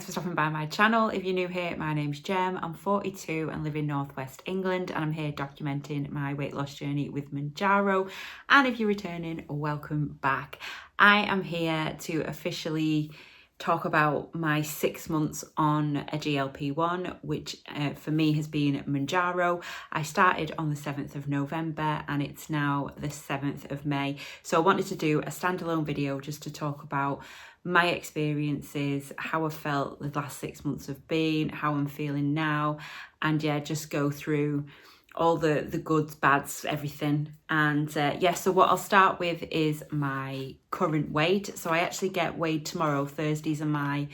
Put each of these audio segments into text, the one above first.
thanks for stopping by my channel. If you're new here, my name's Jem. I'm 42 and live in northwest England, and I'm here documenting my weight loss journey with Mounjaro. And if you're returning, welcome back. I am here to officially talk about my 6 months on a GLP-1, which for me has been Mounjaro. I started on the 7th of November and it's now the 7th of May. So I wanted to do a standalone video just to talk about my experiences, how I felt the last 6 months have been, how I'm feeling now, and yeah, just go through all the goods, bads, everything. And so what I'll start with is my current weight. So I actually get weighed tomorrow. Thursdays are my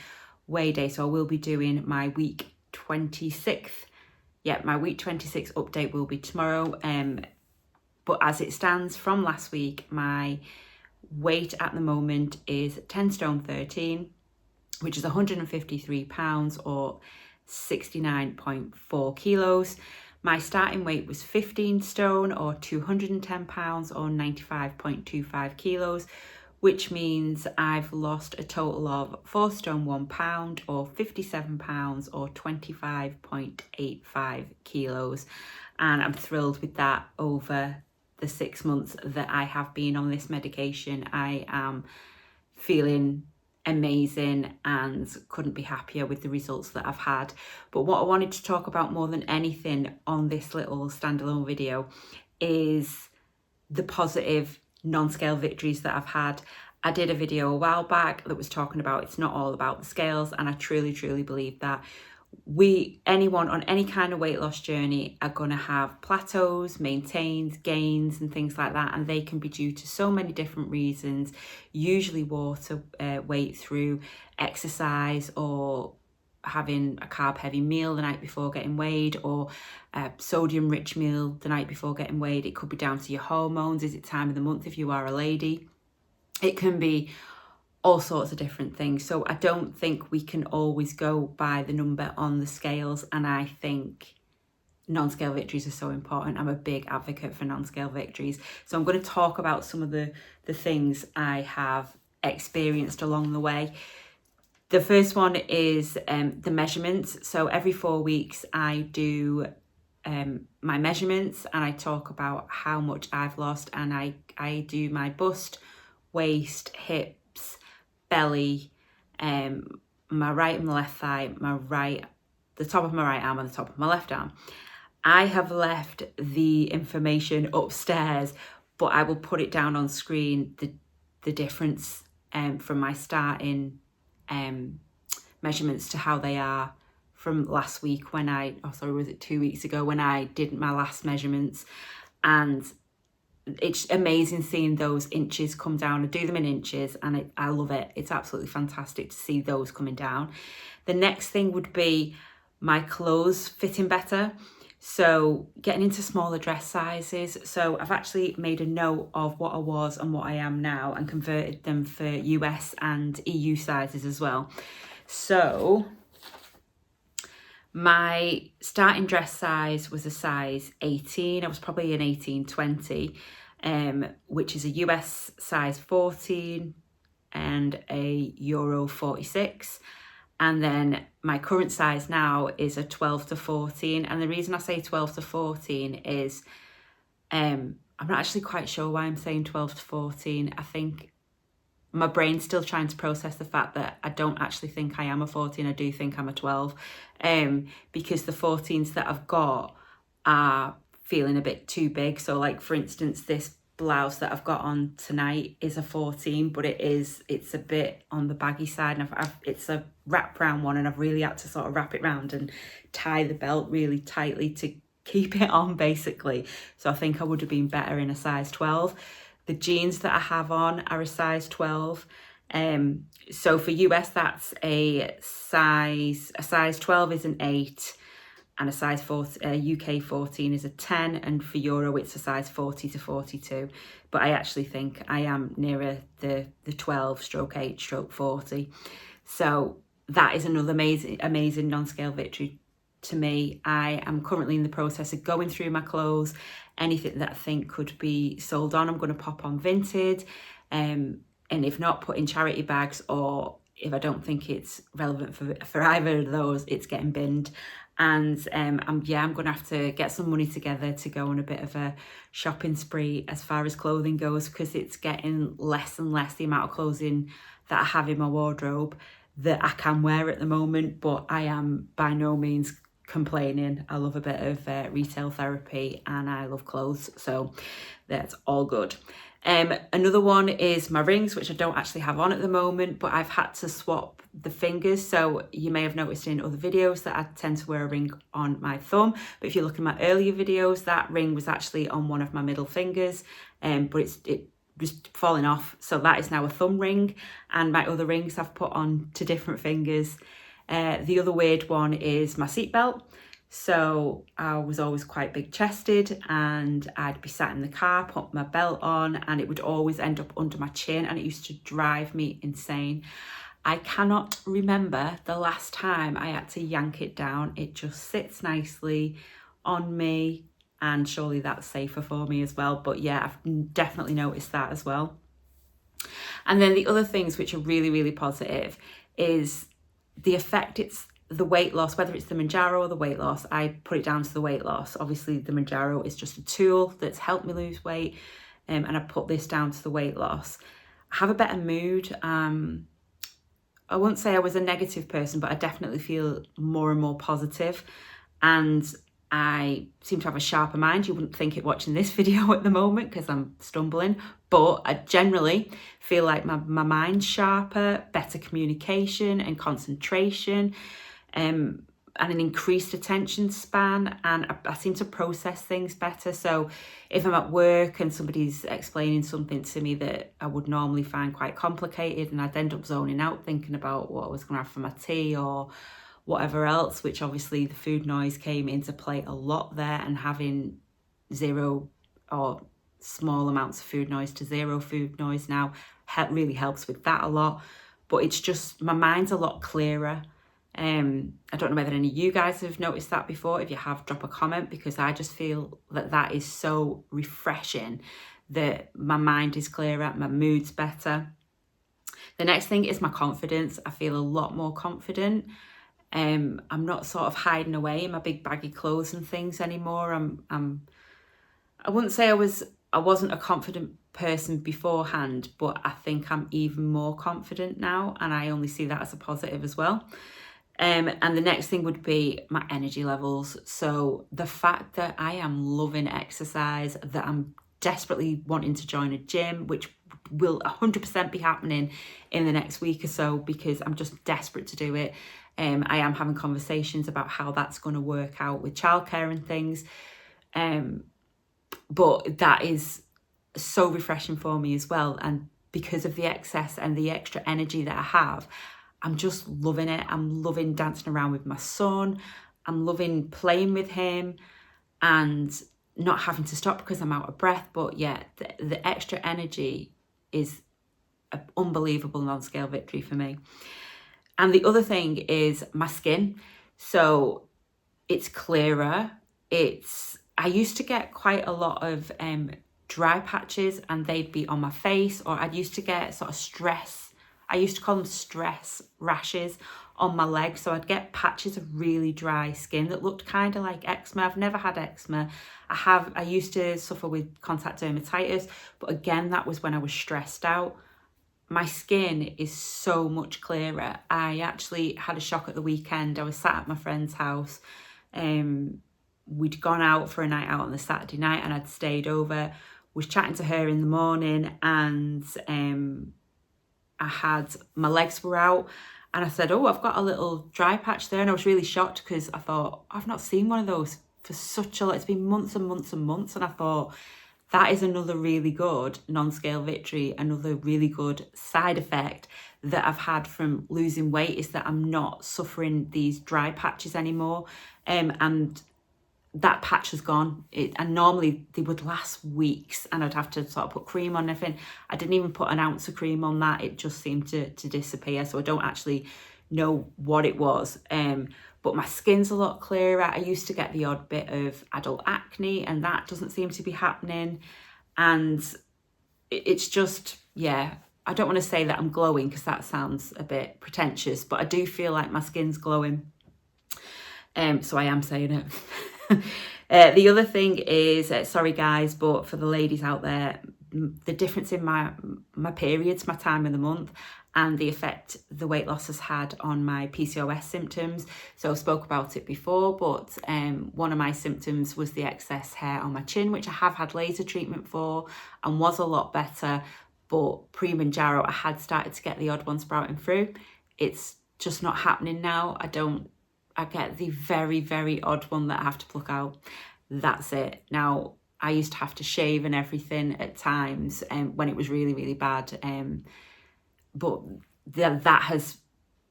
weigh day, so I will be doing my week 26. Yeah, my week 26 update will be tomorrow. But as it stands from last week, my weight at the moment is 10 stone 13, which is 153 pounds or 69.4 kilos. My starting weight was 15 stone or 210 pounds or 95.25 kilos, which means I've lost a total of 4 stone 1 pound or 57 pounds or 25.85 kilos. And I'm thrilled with that over the 6 months that I have been on this medication. I am feeling amazing and couldn't be happier with the results that I've had. But what I wanted to talk about more than anything on this little standalone video is the positive non-scale victories that I've had. I did a video a while back that was talking about it's not all about the scales, and I truly believe that anyone on any kind of weight loss journey are going to have plateaus, maintains, gains and things like that, and they can be due to so many different reasons, usually water weight through exercise or having a carb heavy meal the night before getting weighed, or a sodium rich meal the night before getting weighed. It could be down to your hormones. Is it time of the month if you are a lady? It can be all sorts of different things. So I don't think we can always go by the number on the scales, and I think non-scale victories are so important. I'm a big advocate for non-scale victories. So I'm going to talk about some of the things I have experienced along the way. The first one is the measurements. So every 4 weeks I do my measurements and I talk about how much I've lost, and I do my bust, waist, hips, belly, my right and my left thigh, the top of my right arm and the top of my left arm. I have left the information upstairs, but I will put it down on screen, the difference from my starting measurements to how they are from last week when was it 2 weeks ago when I did my last measurements. And it's amazing seeing those inches come down. I do them in inches and I love it. It's absolutely fantastic to see those coming down. The next thing would be my clothes fitting better. So getting into smaller dress sizes. So I've actually made a note of what I was and what I am now and converted them for US and EU sizes as well. So my starting dress size was a size 18. I was probably an 18-20, which is a US size 14 and a Euro 46. And then my current size now is a 12 to 14. And the reason I say 12 to 14 is I'm not actually quite sure why I'm saying 12 to 14. I think my brain's still trying to process the fact that I don't actually think I am a 14. I do think I'm a 12, because the 14s that I've got are feeling a bit too big. So like, for instance, this blouse that I've got on tonight is a 14, but it's a bit on the baggy side, and it's a wrap round one, and I've really had to sort of wrap it round and tie the belt really tightly to keep it on, basically. So I think I would have been better in a size 12. The jeans that I have on are a size 12. So for US, that's a size 12 is an 8, and a size UK 14 is a 10, and for Euro it's a size 40 to 42. But I actually think I am nearer the 12/8/40. So that is another amazing non-scale victory to me. I am currently in the process of going through my clothes. Anything that I think could be sold on, I'm going to pop on Vinted, and if not, put in charity bags, or if I don't think it's relevant for either of those, it's getting binned. And I'm going to have to get some money together to go on a bit of a shopping spree as far as clothing goes, because it's getting less and less the amount of clothing that I have in my wardrobe that I can wear at the moment. But I am by no means complaining. I love a bit of retail therapy and I love clothes, so that's all good. Another one is my rings, which I don't actually have on at the moment, but I've had to swap the fingers. So you may have noticed in other videos that I tend to wear a ring on my thumb, but if you look at my earlier videos, that ring was actually on one of my middle fingers, but it just falling off. So that is now a thumb ring, and my other rings I've put on to different fingers. The other weird one is my seatbelt. So I was always quite big chested, and I'd be sat in the car, put my belt on, and it would always end up under my chin, and it used to drive me insane. I cannot remember the last time I had to yank it down. It just sits nicely on me, and surely that's safer for me as well. But yeah, I've definitely noticed that as well. And then the other things which are really, really positive is the effect the weight loss, whether it's the Mounjaro or the weight loss. I put it down to the weight loss. Obviously the Mounjaro is just a tool that's helped me lose weight, and I put this down to the weight loss. I have a better mood. I wouldn't say I was a negative person, but I definitely feel more and more positive, and I seem to have a sharper mind. You wouldn't think it watching this video at the moment because I'm stumbling, but I generally feel like my mind's sharper, better communication and concentration, and an increased attention span, and I seem to process things better. So if I'm at work and somebody's explaining something to me that I would normally find quite complicated, and I'd end up zoning out thinking about what I was going to have for my tea or whatever else, which obviously the food noise came into play a lot there, and having zero or small amounts of food noise to zero food noise now really helps with that a lot. But it's just, my mind's a lot clearer. I don't know whether any of you guys have noticed that before. If you have, drop a comment, because I just feel that is so refreshing, that my mind is clearer, my mood's better. The next thing is my confidence. I feel a lot more confident. I'm not sort of hiding away in my big baggy clothes and things anymore. I wouldn't say I wasn't a confident person beforehand, but I think I'm even more confident now, and I only see that as a positive as well. And the next thing would be my energy levels. So the fact that I am loving exercise, that I'm desperately wanting to join a gym, which will 100% be happening in the next week or so, because I'm just desperate to do it. I am having conversations about how that's going to work out with childcare and things. But that is so refreshing for me as well. And because of the excess and the extra energy that I have, I'm just loving it. I'm loving dancing around with my son. I'm loving playing with him and not having to stop because I'm out of breath. But yeah, the extra energy is an unbelievable non-scale victory for me. And the other thing is my skin. So it's clearer. I used to get quite a lot of dry patches, and they'd be on my face, or I used to get sort of stress. I used to call them stress rashes on my legs. So I'd get patches of really dry skin that looked kind of like eczema. I've never had eczema. I used to suffer with contact dermatitis, but again, that was when I was stressed out. My skin is so much clearer. I actually had a shock at the weekend. I was sat at my friend's house. We'd gone out for a night out on the Saturday night, and I'd stayed over, was chatting to her in the morning, and my legs were out, and I said, oh, I've got a little dry patch there. And I was really shocked, because I thought, I've not seen one of those for such a lot. It's been months and months and months. And I thought, that is another really good non-scale victory, another really good side effect that I've had from losing weight, is that I'm not suffering these dry patches anymore. And that patch has gone. And normally they would last weeks, and I'd have to sort of put cream on everything. I didn't even put an ounce of cream on that. It just seemed to disappear. So I don't actually know what it was. But my skin's a lot clearer. I used to get the odd bit of adult acne, and that doesn't seem to be happening. And it's just, yeah, I don't want to say that I'm glowing because that sounds a bit pretentious, but I do feel like my skin's glowing. So I am saying it. The other thing is, sorry guys, but for the ladies out there, the difference in my periods, my time of the month, and the effect the weight loss has had on my PCOS symptoms. So I spoke about it before, but one of my symptoms was the excess hair on my chin, which I have had laser treatment for and was a lot better. But pre-Mounjaro, I had started to get the odd one sprouting through. It's just not happening now. I get the very, very odd one that I have to pluck out. That's it. Now, I used to have to shave and everything at times when it was really, really bad. But that has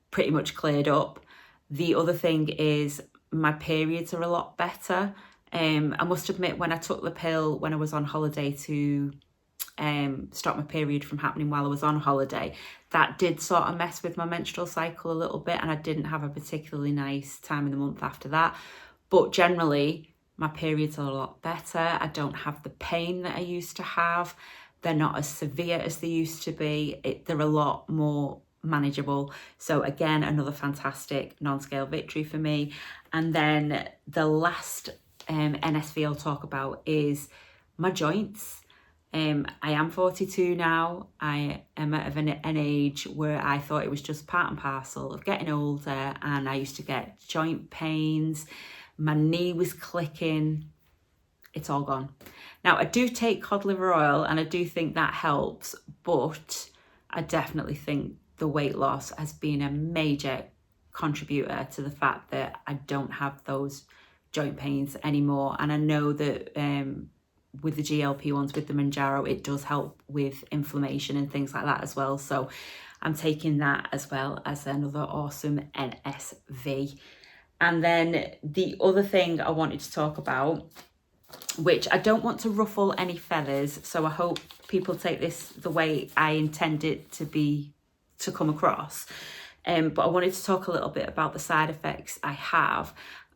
pretty much cleared up. The other thing is my periods are a lot better. I must admit, when I took the pill when I was on holiday to stop my period from happening while I was on holiday, that did sort of mess with my menstrual cycle a little bit, and I didn't have a particularly nice time in the month after that. But generally, my periods are a lot better. I don't have the pain that I used to have. They're not as severe as they used to be. They're a lot more manageable. So again, another fantastic non-scale victory for me. And then the last NSV I'll talk about is my joints. I am 42 now. I am at an age where I thought it was just part and parcel of getting older, and I used to get joint pains. My knee was clicking. It's all gone. Now, I do take cod liver oil and I do think that helps, but I definitely think the weight loss has been a major contributor to the fact that I don't have those joint pains anymore. And I know that with the GLP-1s, with the Mounjaro, it does help with inflammation and things like that as well. So I'm taking that as well as another awesome NSV. And then the other thing I wanted to talk about, which I don't want to ruffle any feathers, so I hope people take this the way I intend it to come across. But I wanted to talk a little bit about the side effects I have,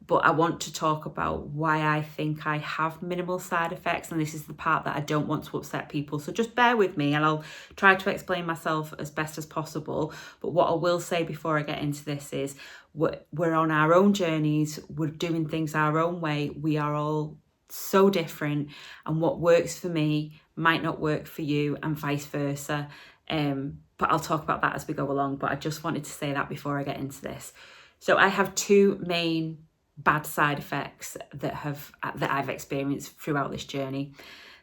but I want to talk about why I think I have minimal side effects, and this is the part that I don't want to upset people. So just bear with me and I'll try to explain myself as best as possible. But what I will say before I get into this is we're on our own journeys, we're doing things our own way, we are all so different, and what works for me might not work for you and vice versa. But I'll talk about that as we go along, but I just wanted to say that before I get into this. So I have two main bad side effects that I've experienced throughout this journey.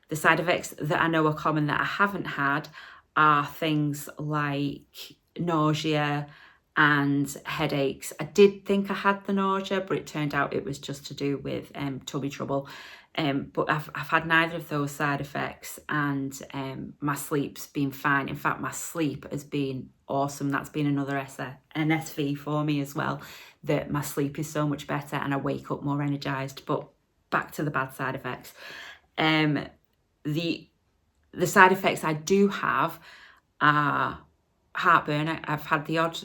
The side effects that I know are common that I haven't had are things like nausea and headaches. I did think I had the nausea, but it turned out it was just to do with tummy trouble. But I've had neither of those side effects, and my sleep's been fine. In fact, my sleep has been awesome. That's been another NSV for me as well, that my sleep is so much better and I wake up more energized. But back to the bad side effects. The side effects I do have are heartburn. I've had the odd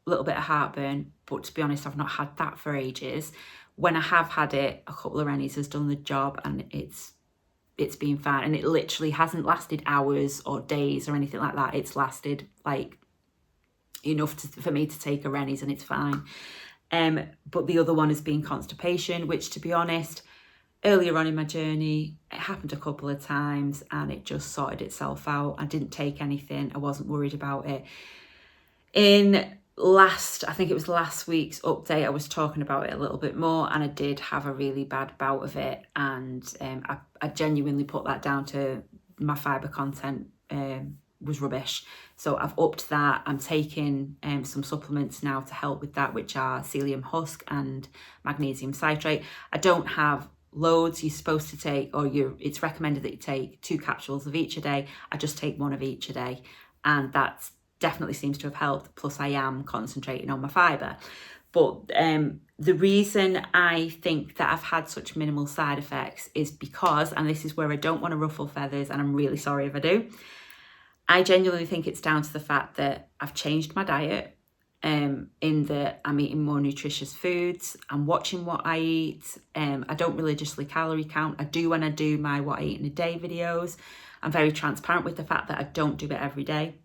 little bit of heartburn, but to be honest, I've not had that for ages. When I have had it, a couple of Rennies has done the job, and it's been fine. And it literally hasn't lasted hours or days or anything like that. It's lasted like enough for me to take a Rennies, and it's fine. But the other one has been constipation, which, to be honest, earlier on in my journey, it happened a couple of times and it just sorted itself out. I didn't take anything. I wasn't worried about it. I think it was last week's update, I was talking about it a little bit more, and I did have a really bad bout of it, and I genuinely put that down to my fibre content was rubbish. So I've upped that. I'm taking some supplements now to help with that, which are psyllium husk and magnesium citrate. I don't have loads. You're supposed to take, it's recommended that you take 2 capsules of each a day. I just take 1 of each a day, and that's definitely seems to have helped. Plus I am concentrating on my fibre. But the reason I think that I've had such minimal side effects is because, and this is where I don't want to ruffle feathers, and I'm really sorry if I do, I genuinely think it's down to the fact that I've changed my diet, in that I'm eating more nutritious foods, I'm watching what I eat, I don't religiously calorie count. I do when I do my what I eat in a day videos. I'm very transparent with the fact that I don't do it every day.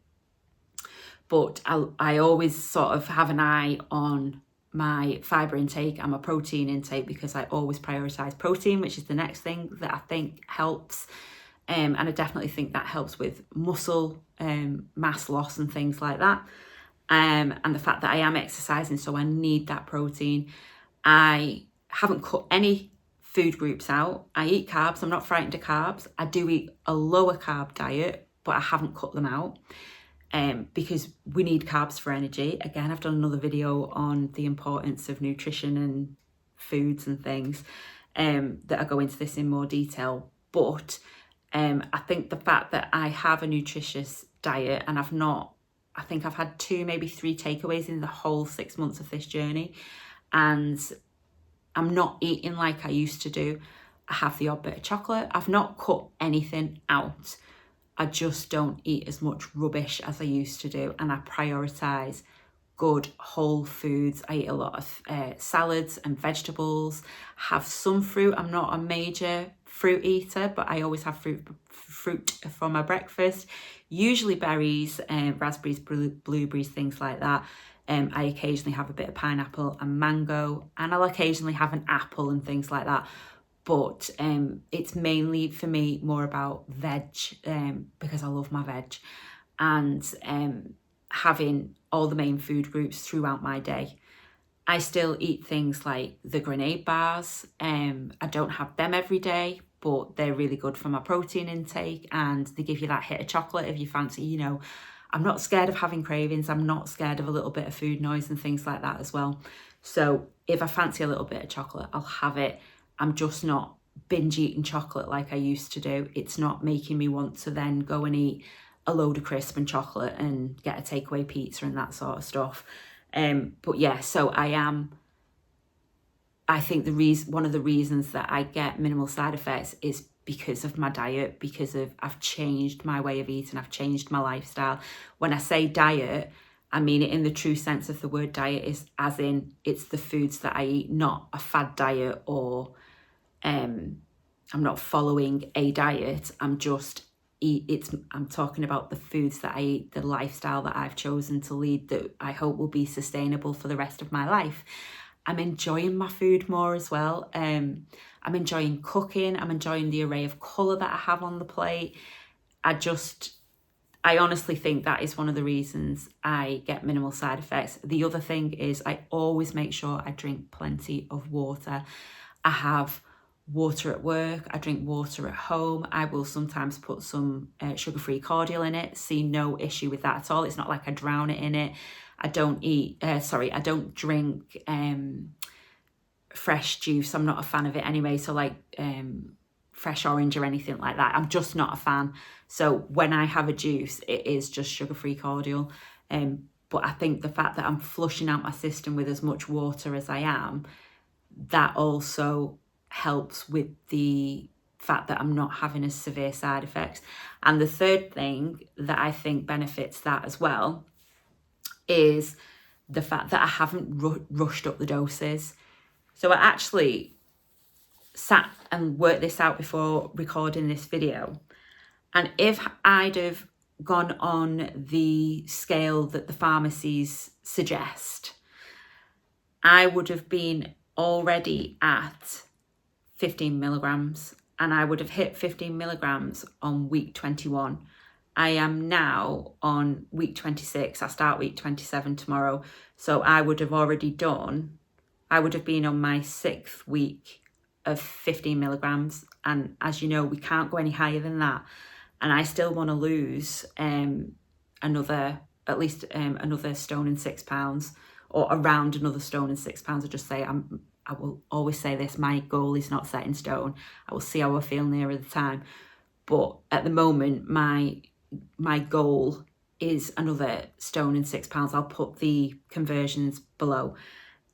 But I always sort of have an eye on my fibre intake and my protein intake, because I always prioritise protein, which is the next thing that I think helps. And I definitely think that helps with muscle mass loss and things like that. And the fact that I am exercising, so I need that protein. I haven't cut any food groups out. I eat carbs. I'm not frightened of carbs. I do eat a lower carb diet, but I haven't cut them out because we need carbs for energy. Again, I've done another video on the importance of nutrition and foods and things that I go into this in more detail. But I think the fact that I have a nutritious diet, and I think I've had 2, maybe 3 takeaways in the whole 6 months of this journey, and I'm not eating like I used to do. I have the odd bit of chocolate. I've not cut anything out. I just don't eat as much rubbish as I used to do, and I prioritise good whole foods. I eat a lot of salads and vegetables, have some fruit. I'm not a major fruit eater, but I always have fruit for my breakfast, usually berries, raspberries, blueberries, things like that. I occasionally have a bit of pineapple and mango, and I'll occasionally have an apple and things like that. But it's mainly for me more about veg, because I love my veg, and having all the main food groups throughout my day. I still eat things like the grenade bars. I don't have them every day, but they're really good for my protein intake, and they give you that hit of chocolate if you fancy, you know. I'm not scared of having cravings. I'm not scared of a little bit of food noise and things like that as well. So if I fancy a little bit of chocolate, I'll have it. I'm just not binge eating chocolate like I used to do. It's not making me want to then go and eat a load of crisp and chocolate and get a takeaway pizza and that sort of stuff. But yeah, so I think one of the reasons that I get minimal side effects is because of my diet, because I've changed my way of eating, I've changed my lifestyle. When I say diet, I mean it in the true sense of the word diet, is as in it's the foods that I eat, not a fad diet, or I'm not following a diet. I'm talking about the foods that I eat, the lifestyle that I've chosen to lead, that I hope will be sustainable for the rest of my life. I'm enjoying my food more as well. I'm enjoying cooking. I'm enjoying the array of colour that I have on the plate. I honestly think that is one of the reasons I get minimal side effects. The other thing is I always make sure I drink plenty of water. I have water at work. I drink water at home. I will sometimes put some sugar-free cordial in it. See no issue with that at all. It's not like I drown it in it. I don't drink fresh juice. I'm not a fan of it anyway. So like fresh orange or anything like that, I'm just not a fan. So when I have a juice, it is just sugar-free cordial. But I think the fact that I'm flushing out my system with as much water as I am, that also helps with the fact that I'm not having as severe side effects. And the third thing that I think benefits that as well is the fact that I haven't rushed up the doses. So I actually sat and worked this out before recording this video. And if I'd have gone on the scale that the pharmacies suggest, I would have been already at 15 milligrams, and I would have hit 15 milligrams on week 21. I am now on week 26. I start week 27 tomorrow. So I would have been on my 6th week of 15 milligrams. And as you know, we can't go any higher than that. And I still want to lose another stone and 6 pounds, or around another stone and 6 pounds. I just say, I will always say this, my goal is not set in stone. I will see how I feel nearer the time. But at the moment, my goal is another stone and 6 pounds. I'll put the conversions below.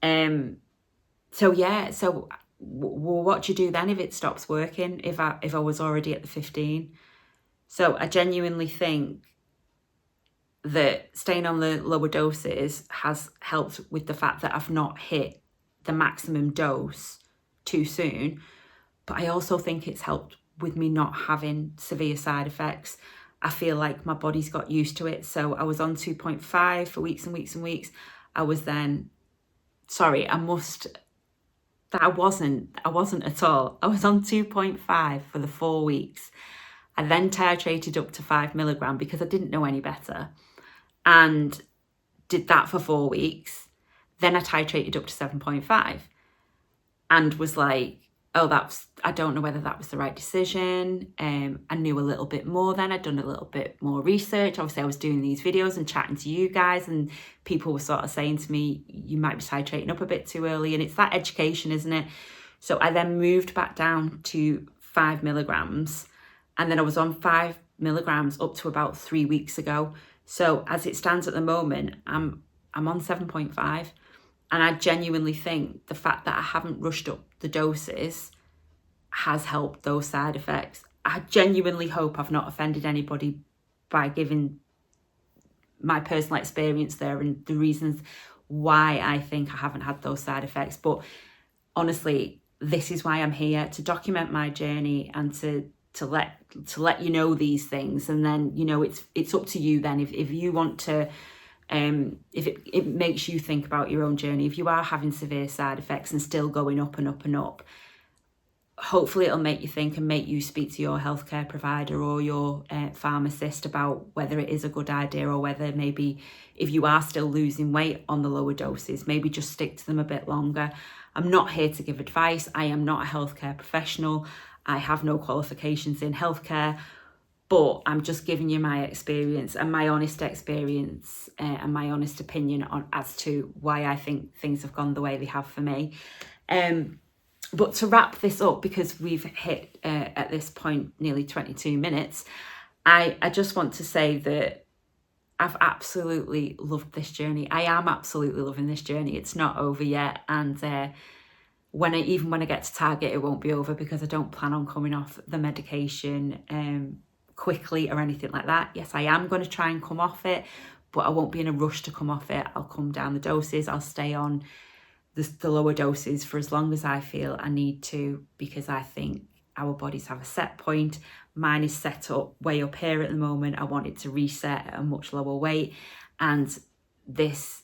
So yeah, so what do you do then if it stops working, if I was already at the 15? So I genuinely think that staying on the lower doses has helped with the fact that I've not hit the maximum dose too soon. But I also think it's helped with me not having severe side effects. I feel like my body's got used to it. So I was on 2.5 for weeks and weeks and weeks. I was then, sorry, I wasn't at all. I was on 2.5 for the 4 weeks. I then titrated up to 5 milligram because I didn't know any better, and did that for 4 weeks. Then I titrated up to 7.5 and was like, oh, I don't know whether that was the right decision. I knew a little bit more then. I'd done a little bit more research. Obviously, I was doing these videos and chatting to you guys, and people were sort of saying to me, you might be titrating up a bit too early. And it's that education, isn't it? So I then moved back down to 5 milligrams. And then I was on 5 milligrams up to about 3 weeks ago. So as it stands at the moment, I'm on 7.5. And I genuinely think the fact that I haven't rushed up the doses has helped those side effects. I genuinely hope I've not offended anybody by giving my personal experience there and the reasons why I think I haven't had those side effects. But honestly, this is why I'm here, to document my journey and to let you know these things. And then, you know, it's up to you then if you want to, if it makes you think about your own journey. If you are having severe side effects and still going up and up and up, hopefully it'll make you think and make you speak to your healthcare provider or your pharmacist about whether it is a good idea, or whether maybe if you are still losing weight on the lower doses, maybe just stick to them a bit longer. I'm not here to give advice. I am not a healthcare professional. I have no qualifications in healthcare, but I'm just giving you my experience and my honest experience and my honest opinion on as to why I think things have gone the way they have for me. But to wrap this up, because we've hit at this point nearly 22 minutes, I just want to say that I've absolutely loved this journey. I am absolutely loving this journey. It's not over yet. And when I get to target, it won't be over, because I don't plan on coming off the medication quickly or anything like that. Yes, I am going to try and come off it, but I won't be in a rush to come off it. I'll come down the doses. I'll stay on the lower doses for as long as I feel I need to, because I think our bodies have a set point. Mine is set up way up here at the moment. I want it to reset at a much lower weight. And this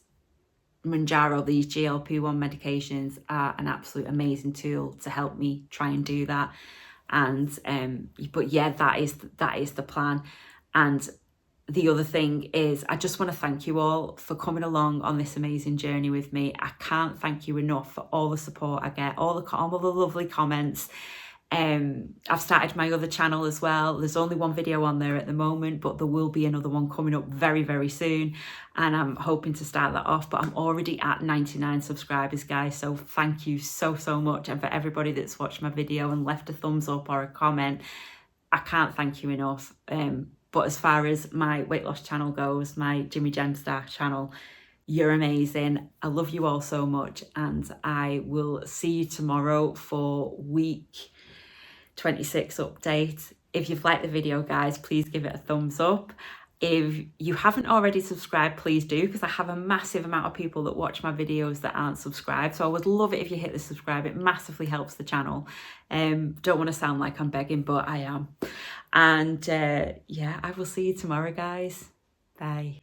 Mounjaro, these GLP-1 medications, are an absolute amazing tool to help me try and do that. And but yeah, that is the plan. And the other thing is, I just want to thank you all for coming along on this amazing journey with me. I can't thank you enough for all the support I get, all the lovely comments. I've started my other channel as well. There's only one video on there at the moment, but there will be another one coming up very, very soon. And I'm hoping to start that off, but I'm already at 99 subscribers, guys. So thank you so much. And for everybody that's watched my video and left a thumbs up or a comment, I can't thank you enough. But as far as my weight loss channel goes, my Jimmy Gemstar channel, you're amazing. I love you all so much. And I will see you tomorrow for week 26 update. If you've liked the video, guys, please give it a thumbs up. If you haven't already subscribed, please do, because I have a massive amount of people that watch my videos that aren't subscribed. So I would love it if you hit the subscribe. It massively helps the channel. Don't want to sound like I'm begging, but I am. And yeah, I will see you tomorrow, guys. Bye.